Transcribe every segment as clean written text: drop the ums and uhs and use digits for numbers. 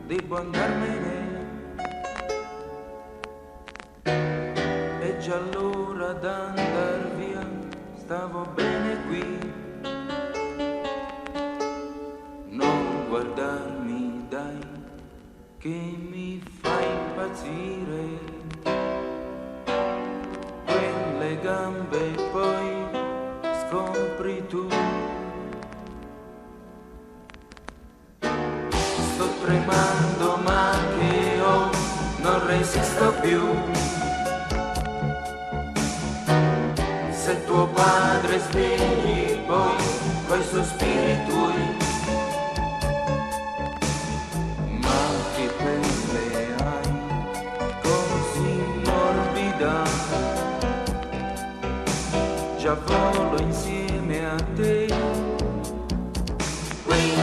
devo andarmene. È già l'ora d'andar via, stavo bene qui. Non guardarmi, dai, che mi fai impazzire. Quelle gambe poi scopri tu. Sto tremando ma che ho, non resisto più. Se tuo padre svegli poi coi sospiri tuoi. Ma che pelle hai così morbida, già volo insieme a te. Qui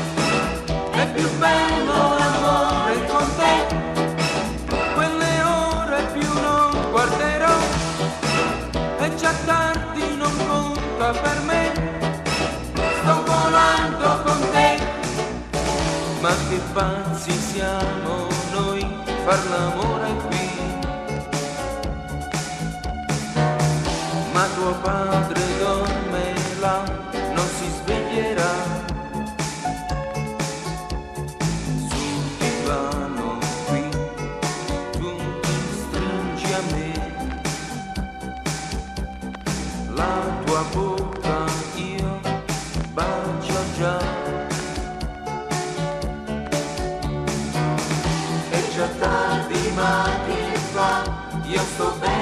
è più bello l'amore con te, quelle ore più non guarderò. È già tardi, non conta per me, sto volando con te. Ma che pazzi siamo noi, far l'amore qui. Ma tuo padre dorme là, non si sveglierà. Sul divano qui, tu ti stringi a me. La tua bocca io bacio già. È già tardi ma che fa, io sto bene.